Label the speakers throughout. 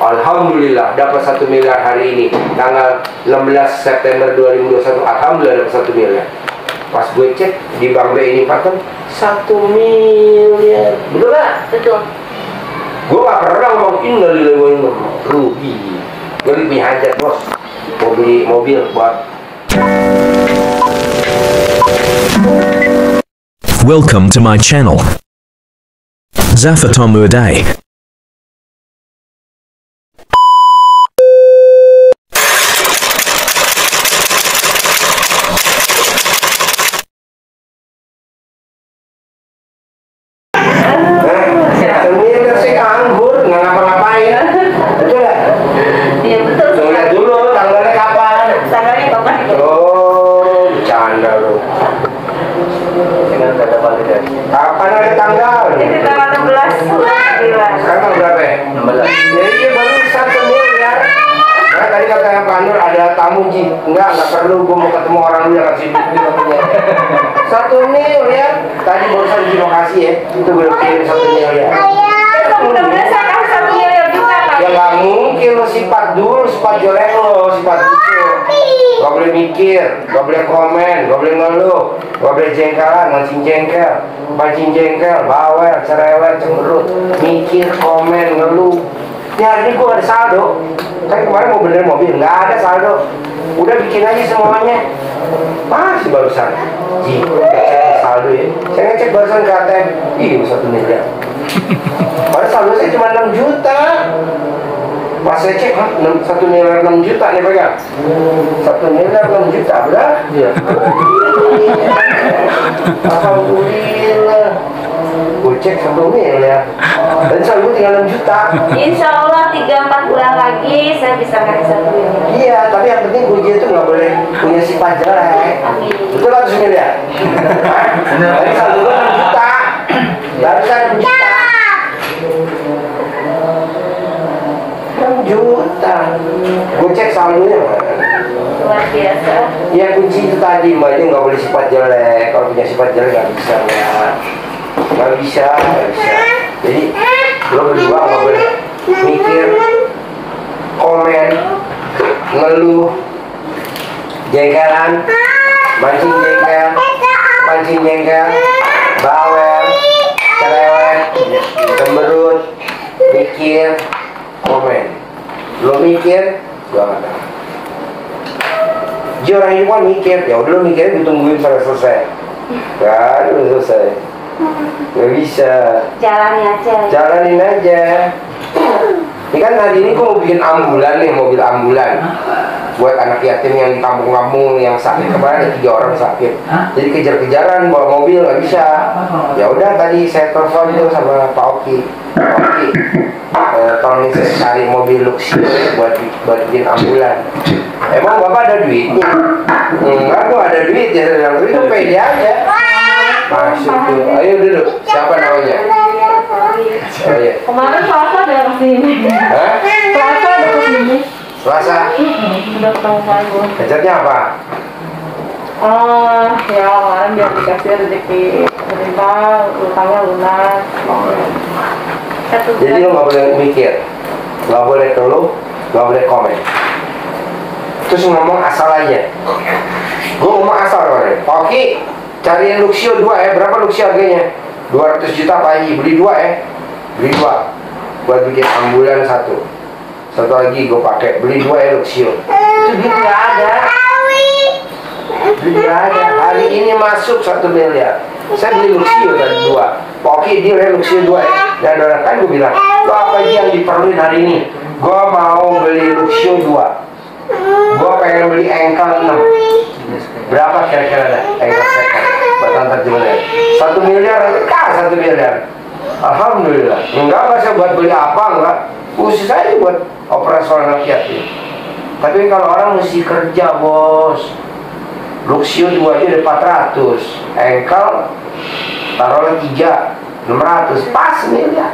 Speaker 1: Alhamdulillah dapat 1 miliar hari ini, tanggal 16 September 2021. Alhamdulillah dapat 1 miliar. Pas gue cek di bank BNI Pakem 1 miliar. Betul gak?
Speaker 2: Betul.
Speaker 1: Gue gak pernah ngomong innalillahi wa inna rugi. Gue punya hajat bos, mau beli mobil buat.
Speaker 3: Welcome to my channel, Zafatomu Day.
Speaker 1: Kapan ada tanggal?
Speaker 2: Ini tanggal 16.
Speaker 1: Sekarang berapa ya? 16. Ya iya baru 1 miliar. Nah tadi kata Pak Nur ada tamu Ji. Enggak perlu, gue mau ketemu orang dulu yang kasih duit katanya. 1 miliar. Tadi barusan di lokasi ya. Itu gue kirim 1 miliar.
Speaker 2: Mudah-mudahan saya kasih 1 miliar juga Pak.
Speaker 1: Ya nggak mungkin lo sifat dulu, sifat jelek lo, sifat gitu. Gak boleh mikir, gak boleh komen, gak boleh ngeluh, gak boleh jengkelan, mancing jengkel, bawel, cerewet, cemberut, mikir, komen, ngeluh. Ini hari ini gue ada saldo. Kan kemarin mau benerin mobil, nggak ada saldo. Udah bikin aja semuanya. Masih barusan. Ji, ngecek saldo ya. Saya ngecek barusan ke ATM. Ih, 1 miliar. Padahal saldo saya cuma 6 juta. Pas saya cek, 1 miliar 6 juta nih pegang. 1 miliar 6 juta, benar? Iya. Alhamdulillah. Gue cek 1 miliar. Dan saldo tinggal 6 juta.
Speaker 2: Insya Allah 3-4 bulan lagi saya bisa kasih 1 miliar.
Speaker 1: Iya, tapi yang penting gue itu nggak boleh punya sifat jelek.
Speaker 2: Amin.
Speaker 1: Betul 100 miliar. Tadi saldo gue 6 juta. Barusan 6 juta. 6 juta. Gue cek saldonya
Speaker 2: Luar biasa.
Speaker 1: ya kunci itu tadi mbak, itu nggak boleh sifat jelek. Kalau punya sifat jelek nggak bisa nggak bisa. Jadi lo berdua nggak boleh mikir, komen, ngeluh, jengkelan, mancing jengkel, bawel, cerewet, cemberut, mikir, komen. Lo mikir, gua nggak tahu. Dia orang ini kan mikir, ya udah lo mikirnya ditungguin sampai selesai. Kan udah selesai. Gak bisa. Jalanin aja. Ini kan hari ini gue mau bikin ambulan nih, mobil ambulan buat anak yatim yang di kampung-kampung yang sakit. Kemarin ada 3 orang sakit, jadi kejar-kejaran bawa mobil nggak bisa. Ya udah tadi saya telepon itu sama Pak Oki. Tolong saya cari mobil Luxio buat bikin ambulan. Emang bapak ada duitnya? Enggak, gue ada duit ya. Yang itu pede aja. Masuk tuh. Ayo duduk. Siapa namanya? Oh iya.
Speaker 2: Kemarin Selasa ada kesini.
Speaker 1: Hah?
Speaker 2: Selasa ada kesini.
Speaker 1: Selasa?
Speaker 2: Udah ketemu saya.
Speaker 1: Hajatnya apa?
Speaker 2: Ya kemarin biar dikasih rezeki pemerintah, utangnya lunas.
Speaker 1: Jadi lo nggak boleh mikir, nggak boleh keluh, nggak boleh komen. Terus ngomong asal aja. Gue ngomong asal kemarin. Oke, cariin Luxio 2 ya. Berapa Luxio harganya? 200 juta Pak Haji. Beli 2 ya. Beli 2 buat bikin ambulan 1 lagi gue pakai. Beli 2 ya Luxio. Itu duit nggak ada. Duit nggak ada. Hari ini masuk 1 miliar. Saya beli Luxio tadi 2. Oke, dia ya Luxio 2 ya. Dan orang kan gue bilang, lo apa aja yang diperluin hari ini? Gue mau beli Luxio 2. Gue pengen beli engkel 6. Berapa kira-kira ada engkel second buat antar jemaah? 1 miliar kah? 1 miliar. Alhamdulillah. Enggak saya buat beli apa enggak. Khusus aja buat operasional rakyat ya. Tapi kalau orang mesti kerja bos. Luxio 2 aja udah 400. Engkel taruhlah 3 600 pas miliar.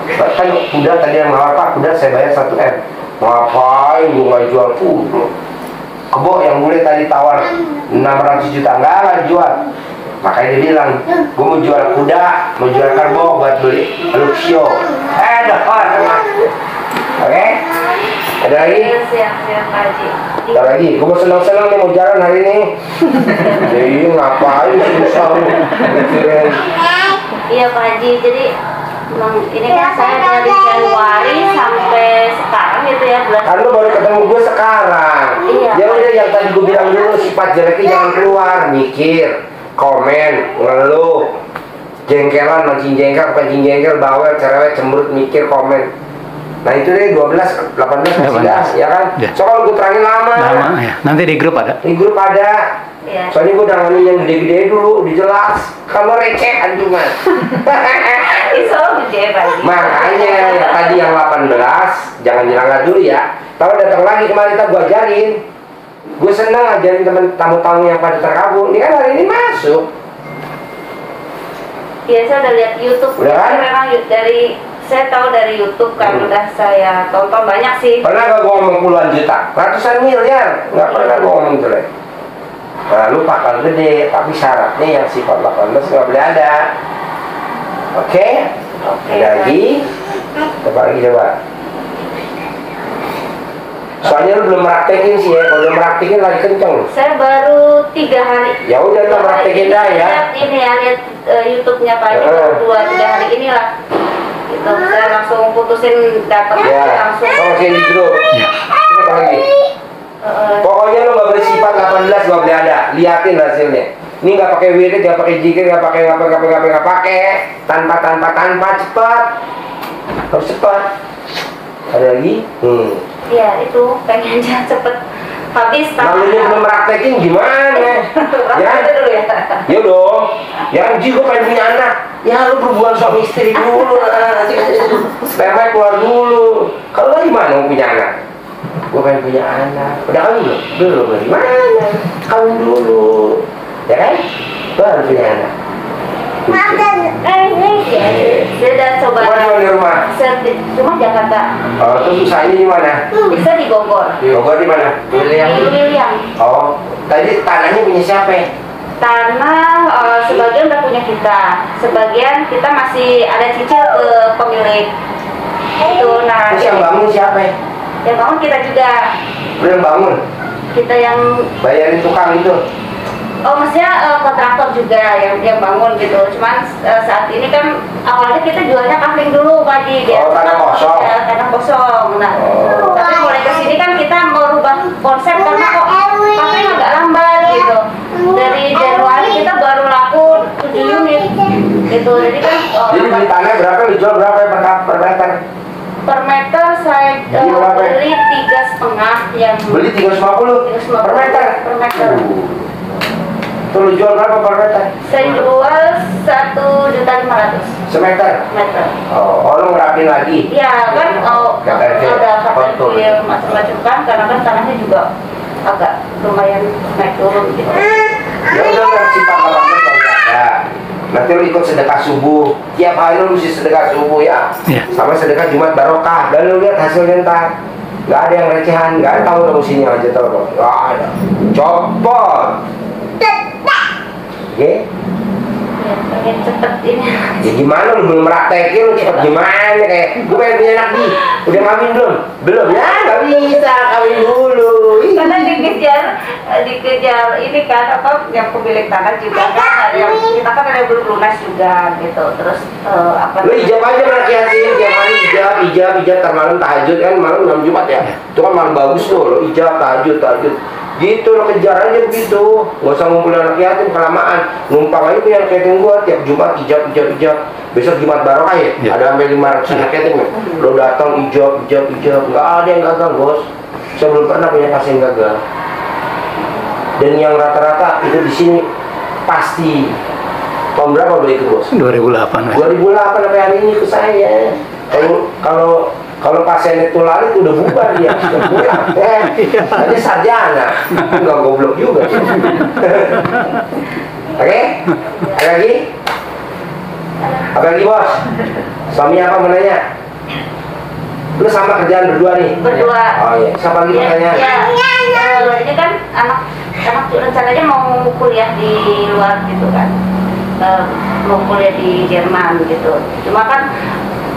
Speaker 1: Bahkan kuda tadi yang nawar Pak, kuda saya bayar 1 M. Ngapain gue nggak jual kuda? Kebo yang boleh tadi tawar 600 juta nggak jual. Makanya dia bilang, gue mau jual kuda, mau jual karbo buat beli Luxio. Dapat. Oke, Ada lagi?
Speaker 2: Siap-siap Pak Haji.
Speaker 1: Ada lagi? Gue mau senang-senang nih mau jalan hari ini. Jadi ngapain susah lu? Mikirin.
Speaker 2: Iya Pak Haji, jadi ini kan saya dari Januari sampai sekarang gitu ya, bulan.
Speaker 1: Kan lu baru ketemu gue sekarang.
Speaker 2: Iya.
Speaker 1: Ya udah yang tadi gue bilang dulu, sifat jeleknya jangan keluar, mikir, komen, ngeluh, jengkelan, mancing jengkel, bawel, cerewet, cemberut, mikir, komen. Nah itu deh 12, 18 masih dah, ya kan?
Speaker 4: Ya.
Speaker 1: So kalau gue terangin lama
Speaker 4: ya. Nanti di grup ada.
Speaker 1: di grup ada.
Speaker 2: Iya.
Speaker 1: Soalnya gue udah ngomongin yang gede-gede dulu, dijelas. Kalau recehan cuma.
Speaker 2: Itu gede Pak Haji.
Speaker 1: Makanya yang tadi yang 18 jangan dilanggar dulu ya. Kalau datang lagi kemarin gue ajarin. Gue senang ajarin temen tamu-tamu yang pada terkabur. Ini kan hari ini masuk.
Speaker 2: Iya, saya udah lihat YouTube.
Speaker 1: Udah kan?
Speaker 2: Memang saya tahu dari YouTube kan, udah saya tonton banyak sih.
Speaker 1: Pernah gak gue ngomong puluhan juta? Ratusan miliar? Gak pernah gue ngomong jelek. Nah lu pakal gede, tapi syaratnya yang sifat 18 gak boleh ada. Oke? Ada lagi? Coba lagi coba. Soalnya lu belum praktekin sih ya, kalau belum praktekin lagi kenceng.
Speaker 2: Saya baru 3 hari.
Speaker 1: Ya udah lu praktekin dah ya.
Speaker 2: Ini ya, lihat YouTube-nya Pak Haji baru 2-3 hari inilah. Gitu, saya langsung putusin datang
Speaker 1: Ya,
Speaker 2: langsung.
Speaker 1: oh di grup.
Speaker 4: Ya.
Speaker 1: Ini apa lagi? Pokoknya lu gak bersifat 18 gak boleh ada. Liatin hasilnya. Ini gak pakai wirid, gak pakai jikir, gak pakai tanpa cepat. Harus cepat. Ada lagi?
Speaker 2: Iya, itu pengennya cepet habis.
Speaker 1: Lalu lu belum praktekin gimana? Ya?
Speaker 2: Dulu ya.
Speaker 1: Ya dong. Ya Ji gue pengen punya anak. Ya lu berhubungan suami istri dulu. Sperma keluar dulu. Kalau lu gimana mau punya anak? Gue pengen punya anak. Udah kawin belum? Belum. Gimana? Kawin dulu. Ya kan? Baru punya anak.
Speaker 2: Saya udah coba.
Speaker 1: Mana di rumah?
Speaker 2: Rumah Jakarta.
Speaker 1: Oh, terus usahanya di mana?
Speaker 2: Bisa di Bogor.
Speaker 1: Di Bogor di mana?
Speaker 2: William.
Speaker 1: Oh, tadi tanahnya punya siapa?
Speaker 2: Tanah sebagian udah punya kita, sebagian kita masih ada cicil ke pemilik. Itu nah.
Speaker 1: Terus yang bangun siapa?
Speaker 2: Yang bangun kita juga.
Speaker 1: Lu yang bangun?
Speaker 2: Kita yang
Speaker 1: Bayarin tukang itu?
Speaker 2: oh maksudnya kontraktor juga yang bangun gitu. Cuman saat ini kan awalnya kita jualnya kafling dulu Pak Haji.
Speaker 1: Oh, tanah kosong.
Speaker 2: Ya, tanah kosong. Nah, tapi mulai kesini kan kita merubah konsep karena kok kafling agak lambat gitu. Dari Januari kita baru laku 7 unit gitu. Jadi kan
Speaker 1: Jadi beli tanah berapa? Dijual berapa per meter?
Speaker 2: per meter saya beli 3,5 yang
Speaker 1: Beli 350 per meter?
Speaker 2: Per meter.
Speaker 1: Tuh lu jual berapa per meter?
Speaker 2: Saya jual 1.500.000
Speaker 1: Semeter?
Speaker 2: meter.
Speaker 1: Oh, lu ngerapin lagi?
Speaker 2: Ya kan,
Speaker 1: KTP,
Speaker 2: ada
Speaker 1: kontur.
Speaker 2: KTP macam-macam kan, karena kan tanahnya juga agak lumayan naik turun gitu.
Speaker 1: Ya udah sifat 18 kalau ada. Nanti lu ikut sedekah subuh. Tiap hari lu mesti sedekah subuh ya.
Speaker 4: Iya.
Speaker 1: Sama sedekah Jumat barokah. Dan lu lihat hasilnya ntar. Gak ada yang recehan, gak ada tahu lu sini aja tahu. Gak ada. Copot. Oke?
Speaker 2: Ya, pengen cepet ini.
Speaker 1: Ya gimana lu belum praktekin, lu cepet gimana kayak gue pengen punya anak nih. Udah kawin belum? Belum ya, gak bisa kawin dulu.
Speaker 2: Karena dikejar ini kan apa yang pemilik tanah juga kan, yang kita kan ada belum lunas juga gitu. Terus apa?
Speaker 1: Lu ijab aja anak yatim, tiap hari ijab, ntar malam tahajud kan, malam 6 Jumat ya. Itu kan malam bagus tuh, lo ijab, tahajud. Gitu lo kejar aja begitu. Gak usah ngumpulin anak yatim kelamaan. Numpang aja punya anak yatim gua tiap Jumat ijab. Besok Jumat barokah ya?
Speaker 4: Ya.
Speaker 1: Ada sampai 500 anak yatim ya. Lo datang ijab. Gak ada yang gagal bos. Saya belum pernah punya pasien gagal. Dan yang rata-rata itu di sini pasti. Tahun berapa lo ikut bos?
Speaker 4: 2008.
Speaker 1: 2008 sampai hari ini ke saya. Kalau pasien itu lari udah bubar dia, sudah pulang. Nanti sarjana, nggak goblok juga. Oke, ada lagi? Apa lagi bos? Suami apa mau nanya? Lu sama kerjaan berdua nih?
Speaker 2: Berdua.
Speaker 1: Oh iya, siapa lagi mau nanya?
Speaker 2: Ini kan anak rencananya mau kuliah di luar gitu kan. Mau kuliah di Jerman gitu. Cuma kan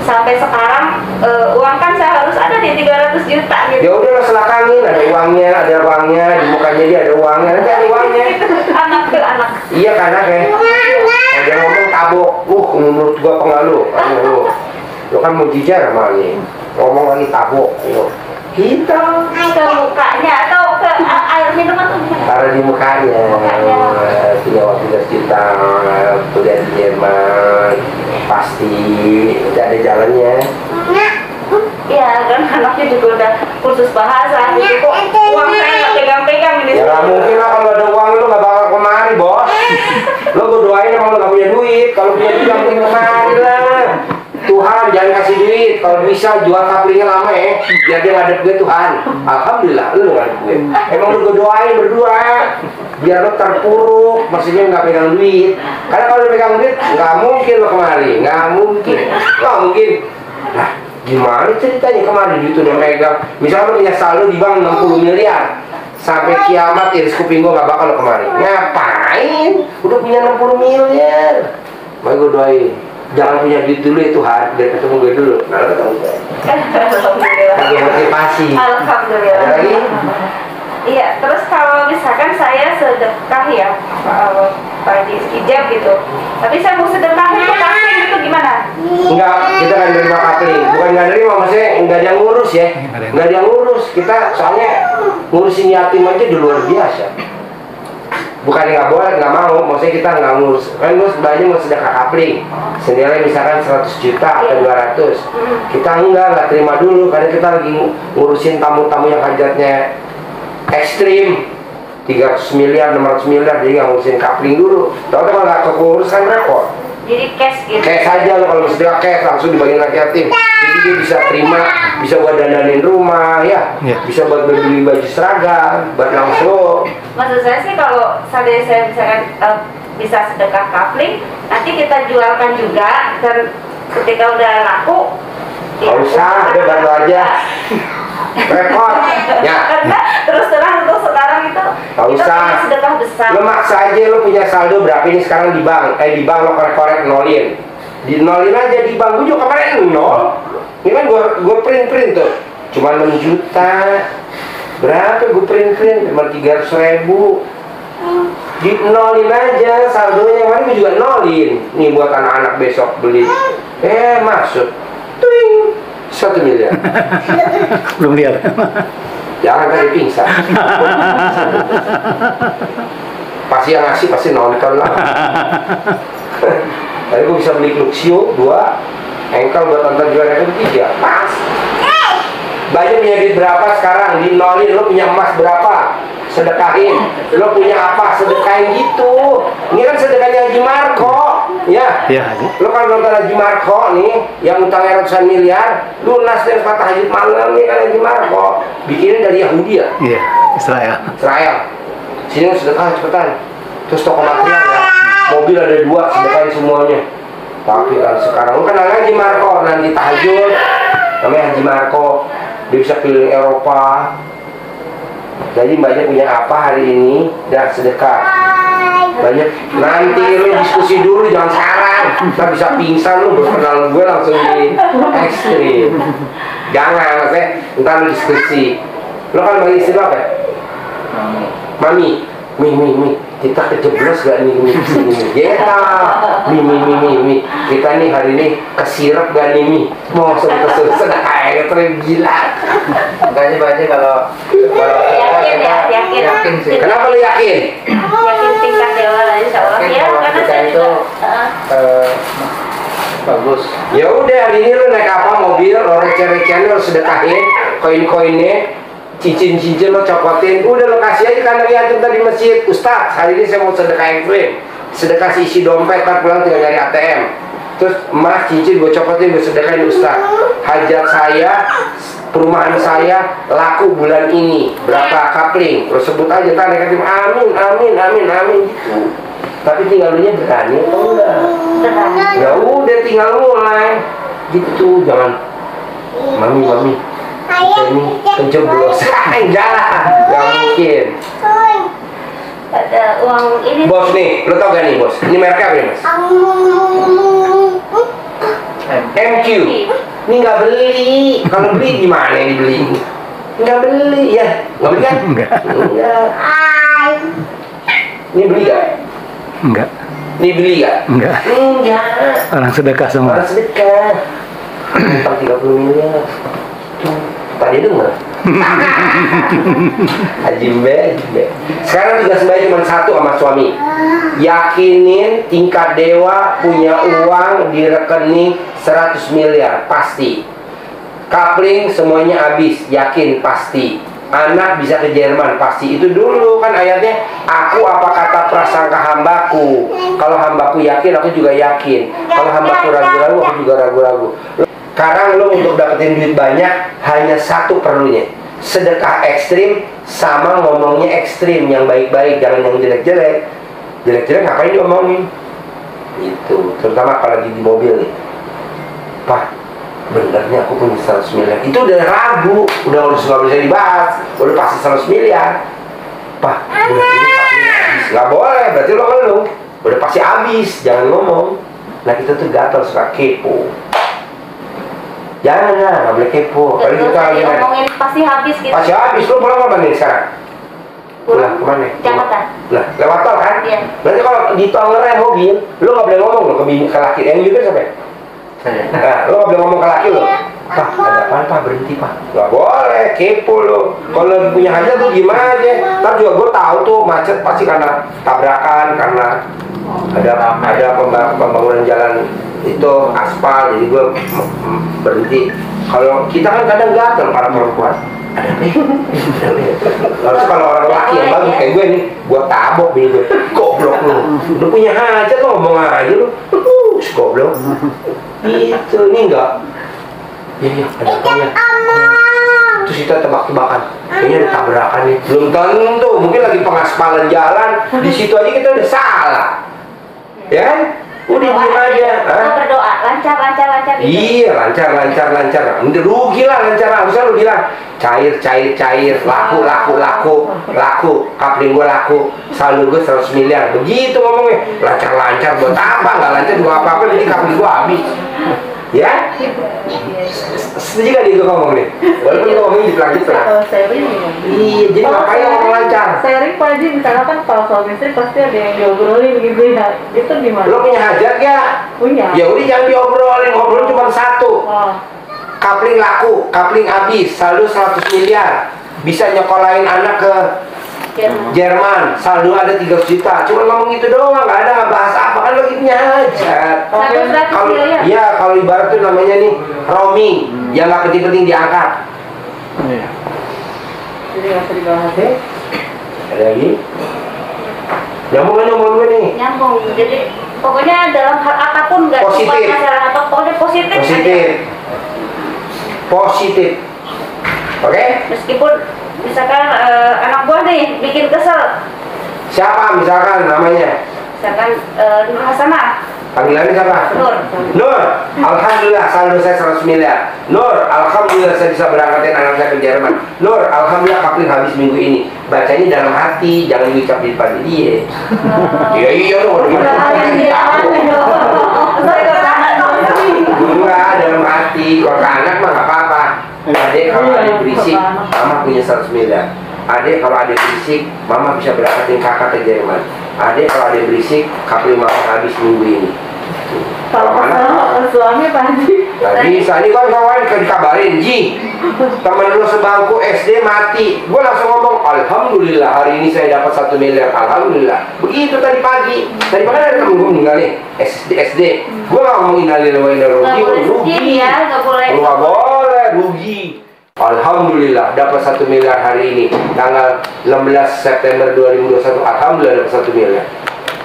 Speaker 2: sampai sekarang uang kan saya harus ada di 300 juta gitu.
Speaker 1: Ya udah lo selakangin, ada uangnya di mukanya dia ada uangnya, nanti ada uangnya.
Speaker 2: Anak ke anak.
Speaker 1: Iya kan ya. Ada ngomong tabok, menurut gua pengaruh, lo kan mau jijar sama ini, ngomong lagi tabok, kita
Speaker 2: Ke mukanya atau ke air minuman tuh gimana?
Speaker 1: taruh di mukanya, punya waktu 10 juta, kuliah di Jerman, pasti tidak ada jalannya.
Speaker 2: Ya kan anaknya juga udah kursus bahasa gitu kok uang saya nggak pegang-pegang ini.
Speaker 1: Ya nggak mungkin lah, kalau ada uang lu nggak bakal kemari bos. Lo gue doain emang lo nggak punya duit, kalau punya duit nggak mungkin kemari lah. Tuhan jangan kasih duit, kalau bisa jual kaplingnya lama ya, biar dia ngadep gue Tuhan. Alhamdulillah lu ngadep gue. Emang lu gue doain berdua, biar lo terpuruk, maksudnya nggak pegang duit. Karena kalau lo pegang duit nggak mungkin lo kemari, nggak mungkin. Nah, gimana ceritanya kemarin itu udah megang, misalnya lo punya saldo di bank 60 miliar, sampai kiamat iris kuping gue gak bakal lo kemarin. Ngapain? Udah punya 60 miliar. Makanya gue doain, jangan punya duit dulu ya Tuhan, biar ketemu gue dulu. Nah lo ketemu gue. Lagi motivasi.
Speaker 2: Alhamdulillah.
Speaker 1: Ada lagi?
Speaker 2: Iya, terus kalau misalkan saya sedekah ya, bagi hijab gitu, tapi saya mau sedekah itu kasih itu gimana?
Speaker 1: Enggak, kita kan nerima kapling. Bukan nggak nerima, maksudnya nggak ada yang ngurus ya. Nggak ada yang ngurus. Kita soalnya ngurusin yatim aja di luar biasa. Bukan nggak boleh, nggak mau. Maksudnya kita nggak ngurus. Kan gue sebenarnya mau sedekah kapling. Senilai misalkan 100 juta atau 200. Kita nggak terima dulu karena kita lagi ngurusin tamu-tamu yang hajatnya ekstrim. 300 miliar, 600 miliar, jadi nggak ngurusin kapling dulu. Tahu kalau nggak kekurus kan repot.
Speaker 2: Jadi cash gitu.
Speaker 1: Cash aja lo, kalau sedekah cash langsung dibagiin anak yatim. Jadi dia bisa terima, bisa buat dandanin rumah ya, bisa buat beli baju seragam, buat langsung.
Speaker 2: Maksud saya sih kalau saya misalkan bisa sedekah kapling, nanti kita jualkan juga dan ketika udah laku,
Speaker 1: Nggak usah, udah bantu aja. Repot. Ya.
Speaker 2: Karena terus terang untuk sekarang itu
Speaker 1: Nggak
Speaker 2: kita
Speaker 1: usah.
Speaker 2: punya sedekah besar.
Speaker 1: Lo maksa aja lo punya saldo berapa ini sekarang di bank. Di bank lo korek-korek nolin. Di nolin aja di bank. Gue juga kemarin nol. Ini kan gue print tuh. Cuma 6 juta. Berapa gue print? Cuma 300.000. Di nolin aja saldonya. Kemarin gue juga nolin. Nih buat anak-anak besok beli. Masuk. Tuing. 1 miliar.
Speaker 4: Belum lihat.
Speaker 1: Jangan tadi pingsan. Pasti yang ngasih pasti nonton lah. Tadi gue bisa beli Luxio 2, engkel buat nonton juara yang 3. Pas. Banyak punya duit berapa sekarang? Di nolin. Lo punya emas berapa? Sedekahin. Lo punya apa? Sedekahin gitu. Ini kan sedekahnya Haji Marco. Ya.
Speaker 4: Iya, Haji.
Speaker 1: Lo kan nonton Haji Marco nih, yang utangnya ratusan miliar, lunas dan patah hajat malam nih kan Haji Marco. Bikinnya dari Yahudi ya?
Speaker 4: Iya, Israel.
Speaker 1: Israel. Sini sedekah cepetan. Terus toko material ya. Mobil ada 2, sedekahin semuanya. Tapi kan sekarang lo kenal Haji Marco, nanti tahajud. Namanya Haji Marco. Dia bisa keliling Eropa. Jadi banyak punya apa hari ini? Dah sedekah. Banyak. Nanti lu diskusi dulu, jangan sekarang. Kita bisa pingsan lu berkenal gue langsung di ekstrim. Jangan, maksudnya ntar lu diskusi. Lo kan bagi istilah apa? Mami, mi. Kita kejeblos gak nih mi? Mi. Kita nih hari ini kesirap gak nih mi? Mau sedekah kayak gila.
Speaker 5: Makanya kalau
Speaker 2: Yakin
Speaker 5: sih.
Speaker 1: Kenapa lu yakin?
Speaker 2: Yakin tingkat dewa lah insya Allah
Speaker 5: Yakin
Speaker 2: ya,
Speaker 5: kalau
Speaker 2: karena
Speaker 5: kita
Speaker 2: saya
Speaker 5: itu,
Speaker 2: juga
Speaker 5: bagus.
Speaker 1: Ya udah, hari ini lu naik apa mobil, lo receh-recehan lo sedekahin, koin-koinnya, cincin-cincin lo copotin, udah lo kasih aja ke anak yatim tadi masjid. Ustaz, hari ini saya mau sedekahin frame, sedekah isi dompet, kan pulang tinggal nyari ATM. Terus emas cincin gue copotin, gue sedekahin Ustaz. Hajat saya, perumahan saya laku bulan ini berapa kapling, lo sebut aja kan negatif, amin gitu. Tapi tinggal lu nya berani atau enggak? Ya udah tinggal mulai gitu, jangan mami kita ini pencoblos. Enggak lah, nggak mungkin.
Speaker 2: ada uang ini.
Speaker 1: Bos nih, lo tau gak nih bos, ini merek apa nih mas? MQ. Ini nggak beli, kalau beli gimana yang dibeli? Nggak beli ya? Nggak beli kan?
Speaker 4: Enggak.
Speaker 1: Enggak. Ini beli gak?
Speaker 4: Enggak.
Speaker 1: Ini beli gak?
Speaker 4: Enggak.
Speaker 1: Enggak.
Speaker 4: Orang sedekah semua.
Speaker 1: Orang sedekah. Utang 30 miliar. Tadi dengar. Ajimbe. Sekarang tugas Mbak cuma satu sama suami. Yakinin tingkat dewa punya uang di rekening 100 miliar. Pasti. Kapling semuanya habis. Yakin pasti. Anak bisa ke Jerman pasti. Itu dulu kan ayatnya. Aku apa kata prasangka hambaku. Kalau hambaku yakin, aku juga yakin. Kalau hambaku ragu-ragu, aku juga ragu-ragu. Sekarang lo untuk dapetin duit banyak hanya satu perlunya, sedekah ekstrim sama ngomongnya ekstrim, yang baik-baik, jangan yang jelek-jelek. Jelek-jelek ngapain diomongin? Itu terutama kalau lagi di mobil nih. Pak, benernya aku punya 100 miliar. Itu udah ragu, udah nggak bisa dibahas, udah pasti 100 miliar. Pak, benernya habis. Nggak boleh, berarti lo ngeluh. Udah pasti habis, jangan ngomong. Nah kita tuh gatel, suka kepo. Jangan lah, nggak boleh kepo. Kalau kita lagi
Speaker 2: ngomongin pasti habis gitu.
Speaker 1: pasti habis. Lu pulang kemana nih sekarang? Pulang kemana?
Speaker 2: Jakarta.
Speaker 1: Lah, lewat tol kan?
Speaker 2: Iya.
Speaker 1: Berarti kalau di tol ngerem mobil, lu nggak boleh ngomong lo ke laki. Yang juga siapa? Nah, lu nggak boleh ngomong ke laki lo. Pak, ada apa? Pak, berhenti Pak. Nggak boleh, kepo lo. Kalau punya hajat tuh gimana aja. Ntar juga gue tahu tuh macet pasti karena tabrakan, karena ada pembangunan jalan itu aspal, jadi gue berhenti. Kalau kita kan kadang gatel para perempuan, ada nih, harus kalau orang laki yang bagus kayak gue nih, gue tabok bini gue, goblok lu punya hajat lo ngomong aja lu, goblok. Itu nih enggak, iya ada apanya. Terus kita tebak-tebakan, kayaknya ada tabrakan nih, belum tentu, mungkin lagi pengaspalan jalan, di situ aja kita udah salah, ya kan? Udah diem aja.
Speaker 2: Berdoa lancar gitu.
Speaker 1: Iya, lancar. Udah rugi lah lancar. Harusnya lu bilang cair, laku. Kapling gua laku, saldo gua 100 miliar. Begitu ngomongnya. Lancar buat apa? Nggak lancar buat apa-apa, jadi kapling gua habis. Ya? Setuju gak dia ngomong nih? Walaupun ngomongnya dipelan-pelan. Iya, jadi ngapain ngomong lancar?
Speaker 6: Sharing Pak Haji, misalnya kan kalau suami istri pasti ada yang diobrolin gitu ya. Itu gimana?
Speaker 1: Lo punya hajat gak?
Speaker 6: Punya.
Speaker 1: Ya udah jangan diobrolin, ngobrol cuma satu.
Speaker 6: Oh.
Speaker 1: Kapling laku, kapling habis, saldo 100 miliar. Bisa nyekolahin anak ke Jerman, saldo ada 300 juta. Cuma ngomong itu doang, nggak ada bahas apa, kan lagi punya hajat. Kalau ya kalau ibarat tuh namanya nih roaming, yang nggak penting-penting diangkat.
Speaker 4: Iya.
Speaker 6: Jadi nggak usah dibahas ya.
Speaker 1: Ada lagi? Nyambung gue nih.
Speaker 2: Nyambung. Jadi pokoknya dalam hal apapun nggak cuma
Speaker 1: Positif.
Speaker 2: masalah apa, pokoknya positif.
Speaker 1: Positif. Oke?
Speaker 2: Meskipun misalkan anak buah nih bikin kesel,
Speaker 1: Siapa misalkan namanya?
Speaker 2: misalkan Nur Hasanah,
Speaker 1: Panggilannya siapa? Nur. Alhamdulillah saldo saya 100 miliar. Nur, alhamdulillah saya bisa berangkatin anak saya ke Jerman. Nur, alhamdulillah kapling habis minggu ini. Bacanya dalam hati, jangan diucap di depan dia. Iya dong, enggak dalam hati. Kalau ke anak mah nggak apa-apa. Adek kalau adek berisik, mama punya 100 miliar. Adek kalau adek berisik, mama bisa berangkatin kakak ke Jerman. Adek kalau adek berisik, kapling mama habis minggu ini.
Speaker 6: Kalau masalah suami Pak Haji.
Speaker 1: Tadi ini kan kawan dikabarin, Ji, temen lu sebangku SD mati. Gue langsung ngomong, alhamdulillah hari ini saya dapat 1 miliar, alhamdulillah. Begitu tadi pagi. Tadi pagi ada temen gue meninggal nih, SD. Gue nggak ngomongin rugi. Lu nggak boleh rugi. Alhamdulillah dapat 1 miliar hari ini, tanggal 16 September 2021. Alhamdulillah dapat 1 miliar.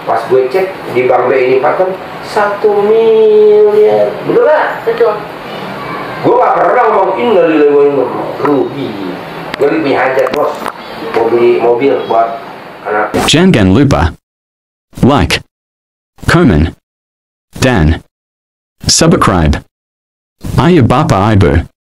Speaker 1: Pas gue cek di bank BNI Pakem 1 miliar, betul gak?
Speaker 2: betul.
Speaker 1: Gue gak pernah ngomong innalillahi wa inna ilaihi rugi. Gue punya hajat bos, mau beli mobil buat anak.
Speaker 3: Jangan lupa like, comment, dan subscribe. Ayo Bapak Ibu.